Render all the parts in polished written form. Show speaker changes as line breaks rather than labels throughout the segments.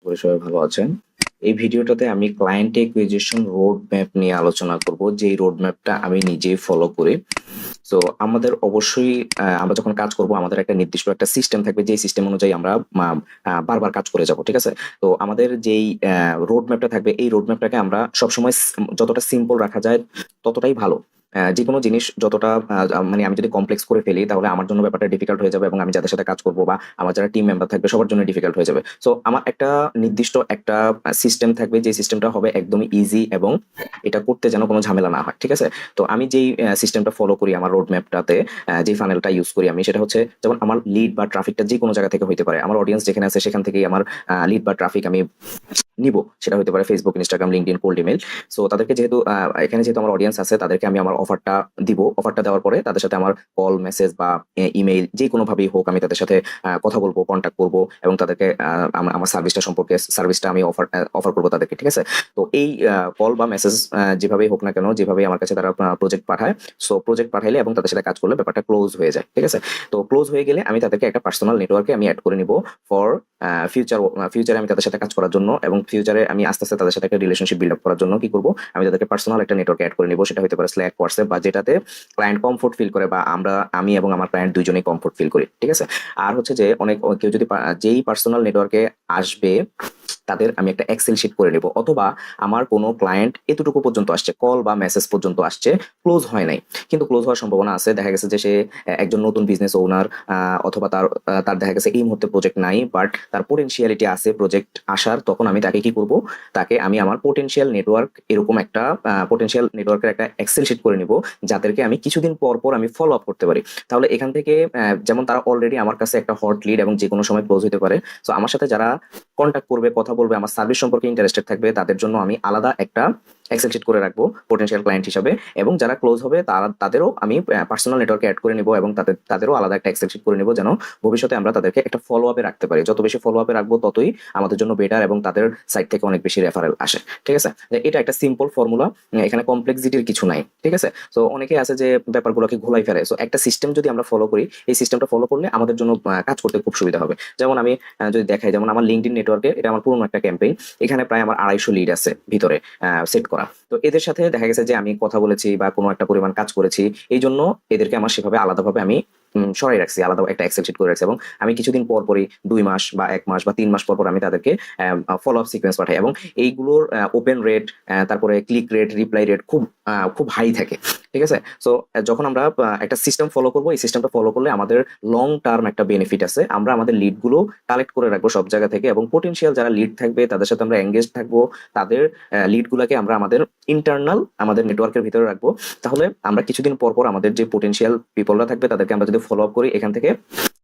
করি সবাই ভালো আছেন। এই ভিডিওটাতে আমি ক্লায়েন্ট অ্যাকুইজিশন রোড ম্যাপ নিয়ে আলোচনা করব, যেই রোড ম্যাপটা আমি নিজেই ফলো করি। তো আমাদের অবশ্যই আমরা যখন কাজ করব আমাদের একটা নির্দিষ্ট একটা সিস্টেম থাকবে, যেই সিস্টেম অনুযায়ী আমরা বারবার কাজ করে যাব, ঠিক আছে? তো আমাদের যেই রোড ম্যাপটা থাকবে, এই রোড ম্যাপটাকে আমরা সবসময় যতটা সিম্পল রাখা যায় ততটাই ভালো। যে কোনো জিনিস যতটা মানে আমি যদি কমপ্লেক্স করে ফেলি তাহলে আমার জন্য ব্যাপারটা ডিফিকাল্ট হয়ে যাবে এবং আমি যাদের সাথে কাজ করব বা আমার যারা টিম মেম্বার থাকবে সবার জন্য ডিফিকাল্ট হয়ে যাবে। সো আমার একটা নির্দিষ্ট একটা সিস্টেম থাকবে, যে সিস্টেমটা হবে একদমই ইজি এবং এটা করতে যেন কোনো ঝামেলা না হয়, ঠিক আছে? তো আমি যেই সিস্টেমটা ফলো করি আমার রোড ম্যাপটাতে, যে ফানেলটা ইউজ করি আমি, সেটা হচ্ছে যেমন আমার লিড বা ট্রাফিকটা যে কোনো জায়গা থেকে হইতে পারে। আমার অডিয়েন্স যেখানে আছে সেখান থেকেই আমার লিড বা ট্রাফিক আমি নিব। সেটা হতে পারে Facebook, Instagram, LinkedIn, cold email. So তাদেরকে যেহেতু এখানে যেহেতু আমার অডিয়েন্স আছে, তাদেরকে আমি আমার অফারটা দিব। অফারটা দেওয়ার পরে তাদের সাথে আমার কল, মেসেজ বা ইমেইল যে কোনোভাবেই হোক আমি তাদের সাথে কথা বলবো, কন্ট্যাক্ট করব এবং তাদেরকে আমার সার্ভিসটা সম্পর্কে সার্ভিসটা আমি অফার করবো তাদেরকে, ঠিক আছে? তো এই কল বা মেসেজ যেভাবেই হোক না কেন, যেভাবেই আমার কাছে তারা প্রজেক্ট পাঠায়, সো প্রজেক্ট পাঠাইলে এবং তাদের সাথে কাজ করলে ব্যাপারটা ক্লোজ হয়ে যায়, ঠিক আছে? তো ক্লোজ হয়ে গেলে আমি তাদেরকে একটা পার্সোনাল নেটওয়ার্কে আমি অ্যাড করে নিব ফর ফিউচারে আমি তাদের সাথে কাজ করার জন্য, এবং ফিউচারে আমি আস্তে আস্তে তাদের সাথে একটা রিলেশনশিপ বিল্ড আপ করার জন্য কি করব, আমি তাদেরকে পার্সোনাল একটা নেটওয়ার্কে অ্যাড করে নিব। সেটা হতে পারে স্ল্যাক, হোয়াটসঅ্যাপ, বা যেটাতে ক্লায়েন্ট কমফোর্ট ফিল করে বা আমি এবং আমার ক্লায়েন্ট দুইজনেই কমফোর্ট ফিল করি, ঠিক আছে? আর হচ্ছে যে কেউ যদি যেই পার্সোনাল নেটওয়ার্কে আসবে তাদের আমি একটা এক্সেল শিট করে নেব, অথবা আমার কোনো ক্লায়েন্ট এতটুকু পর্যন্ত আসছে, কল বা মেসেজ পর্যন্ত আসছে, ক্লোজ হয় নাই, কিন্তু ক্লোজ হওয়ার সম্ভাবনা আছে। দেখা গেছে যে সে একজন নতুন বিজনেস ওনার, অথবা তার দেখা গেছে এই মুহূর্তে প্রজেক্ট নাই, বাট তার পোটেনশিয়ালিটি আছে প্রজেক্ট আসার। তখন আমি তাকে কি করব, তাকে আমি আমার পোটেনশিয়াল নেটওয়ার্ক, এরকম একটা পোটেনশিয়াল নেটওয়ার্কের একটা এক্সেল শিট করে নিব, যাদেরকে আমি কিছুদিন পর পর আমি ফলো আপ করতে পারি। তাহলে এখান থেকে যেমন তারা অলরেডি আমার কাছে একটা হট লিড এবং যে কোনো সময় ক্লোজ হতে পারে। তো আমার সাথে যারা কন্ট্যাক্ট করবে, কথা বলবে, আমার সার্ভিস সম্পর্কে ইন্টারেস্টেড থাকবে, তাদের জন্য আমি আলাদা একটা এক্সেল শিট করে রাখবো পোটেনশিয়াল ক্লায়েন্ট হিসাবে। এবং যারা ক্লোজ হবে তাদেরও আমি পার্সোনাল নেটওয়ার্কে অ্যাড করে নিব এবং তাদেরও আলাদা একটা এক্সেল শিট করে নিব, যেন ভবিষ্যতে আমরা তাদেরকে একটা ফলো আপে রাখতে পারি। যত বেশি ফলো আপে রাখবো ততই আমাদের জন্য বেটার এবং তাদের সাইড থেকে অনেক বেশি রেফারেল আসে, ঠিক আছে? এটা একটা সিম্পল ফর্মুলা, এখানে কমপ্লেক্সিটির কিছু নাই, ঠিক আছে? তো অনেকে আছে যে ব্যাপারগুলোকে ঘোলাই ফেলে। সো একটা সিস্টেম যদি আমরা ফলো করি, এই সিস্টেমটা ফলো করলে আমাদের জন্য কাজ করতে খুব সুবিধা হবে। যেমন আমি যদি দেখাই, যেমন আমার লিঙ্কডইন নেটওয়ার্কে, এটা আমার পুরনো একটা ক্যাম্পেইন, এখানে প্রায় আমার 250 লিড আছে ভিতরে সেট করা। তো এদের সাথে দেখা গেছে যে আমি কথা বলেছি বা কোনো একটা পরিমাণ কাজ করেছি, এই জন্য এদেরকে আমার সেভাবে আলাদাভাবে আমি সরাই রাখছি, আলাদা একটা এক্সেল শিট করে রাখছি। এবং আমি কিছুদিন পর পরই 2 মাস বা 1 মাস বা 3 মাস পর পর আমি তাদেরকে ফলো আপ সিকোয়েন্স পাঠাই, এবং এইগুলোর ওপেন রেট, তারপরে ক্লিক রেট, রিপ্লাই রেট খুব হাই থাকে, ঠিক আছে? সো যখন আমরা একটা সিস্টেম ফলো করবো, এই সিস্টেমটা ফলো করলে আমাদের লং টার্ম একটা বেনিফিট আছে। আমরা আমাদের লিডগুলো কালেক্ট করে রাখবো সব জায়গা থেকে, এবং পোটেনশিয়াল যারা লিড থাকবে তাদের সাথে আমরা এঙ্গেজ থাকবো। তাদের লিডগুলোকে আমরা আমাদের ইন্টারনাল আমাদের নেটওয়ার্কের ভিতরে রাখবো। তাহলে আমরা কিছুদিন পর পর আমাদের যে পোটেনশিয়াল পিপলরা থাকবে তাদেরকে আমরা যদি ফলো আপ করি, এখান থেকে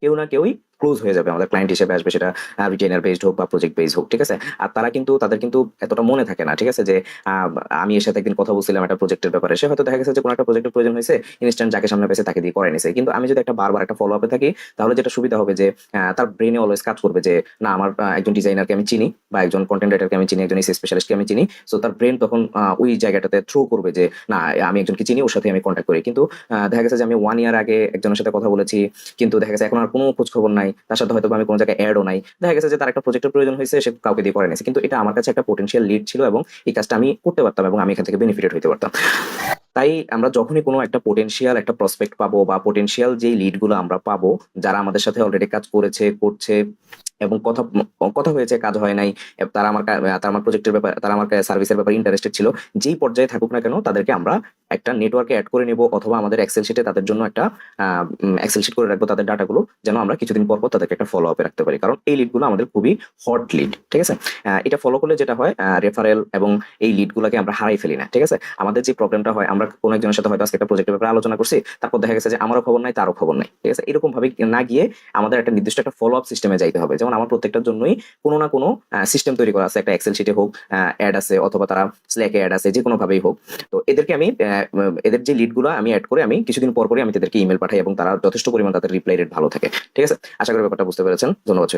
কেউ না কেউই ক্লোজ হয়ে যাবে, আমাদের ক্লায়েন্ট হিসেবে আসবে, সেটা রিটেনার বেসড হোক বা প্রজেক্ট বেসড হোক, ঠিক আছে? আর তাদের কিন্তু এতটা মনে থাকে না, ঠিক আছে? যে আমি এর সাথে একদিন কথা বলছিলাম একটা প্রজেক্টের ব্যাপারে, সে হয়তো দেখা গেছে যে কোনো একটা প্রজেক্টের প্রয়োজন হয়েছে, ইনস্ট্যান্ট যাকে সামনে পেয়েছে তাকে দিয়ে করে নিছে। কিন্তু আমি যদি বারবার একটা ফলো আপে থাকি, তাহলে যেটা সুবিধা হবে যে তার ব্রেনে অলওয়েজ কাজ করবে যে না, আমার একজন ডিজাইনারকে আমি চিনি বা একজন কন্টেন্ট রাইটারকে আমি চিনি, একজন এসি স্পেশালিস্টকে আমি চিনি। সো তার ব্রেন তখন ওই জায়গাটাতে থ্রো করবে যে না, আমি একজনকে চিনি, ওর সাথে আমি কন্ট্যাক্ট করি। কিন্তু দেখা গেছে যে আমি 1 ইয়ার আগে একজনের সাথে কথা বলেছি, কিন্তু দেখা গেছে এখন আর কোনো খোঁজ খবর নাই, তার সাথে হয়তো আমি কোনো জায়গায় অ্যাডও নাই। দেখা গেছে যে তার একটা প্রজেক্টের প্রয়োজন হয়েছে, সে কাউকে দিয়ে করে নিয়েছে, কিন্তু এটা আমার কাছে একটা পোটেনশিয়াল লিড ছিল এবং এই কাজটা আমি করতে পারতাম এবং আমি এখান থেকে বেনিফিটেড হইতে পারতাম। তাই আমরা যখনই কোনো একটা পোটেনশিয়াল একটা প্রসপেক্ট পাবো বা পোটেনশিয়াল যেই লিডগুলো আমরা পাবো, যারা আমাদের সাথে অলরেডি কাজ করেছে, করছে, এবং কথা হয়েছে, কাজ হয় নাই, তারা আমার প্রজেক্টের ব্যাপারে, তারা আমার সার্ভিসের ব্যাপারে ইন্টারেস্টেড ছিল, যেই পর্যায়ে থাকুক না কেন, তাদেরকে আমরা একটা নেটওয়ার্কে অ্যাড করে নেব, অথবা আমাদের এক্সেল শিটে তাদের জন্য একটা এক্সেল শিট করে রাখবো তাদের ডাটাগুলো, যেন আমরা কিছুদিন পর পর তাদেরকে একটা ফলো আপে রাখতে পারি, কারণ এই লিডগুলো আমাদের খুবই হট লিড, ঠিক আছে? এটা ফলো করলে যেটা হয়, রেফারেল এবং এই লিডগুলোকে আমরা হারাই ফেলি না, ঠিক আছে? আমাদের যে প্রবলেমটা হয়, আমরা কোনো একজনের সাথে হয়তো আজকে একটা প্রজেক্টের ব্যাপারে আলোচনা করছি, তারপর দেখা গেছে যে আমারও খবর নাই, তারও খবর নাই, ঠিক আছে? এরকম ভাবে না গিয়ে আমাদের একটা নির্দিষ্ট একটা ফলো আপ সিস্টেমে যাইতে হবে। যেমন আমার প্রত্যেকটার জন্যই কোনো না কোনো সিস্টেম তৈরি করা আছে, একটা এক্সেল শিটে হোক অ্যাড আছে, অথবা তারা স্ল্যাকে অ্যাড আছে, যে কোনো ভাবেই হোক। তো এদেরকে আমি এদের যে লিডগুলো আমি অ্যাড করে আমি কিছুদিন পর পরই আমি তাদেরকে ইমেল পাঠাই, এবং তারা যথেষ্ট পরিমাণ তাদের রিপ্লাই রেট ভালো থাকে, ঠিক আছে? আশা করি ব্যাপারটা বুঝতে পেরেছেন। ধন্যবাদ সবাইকে।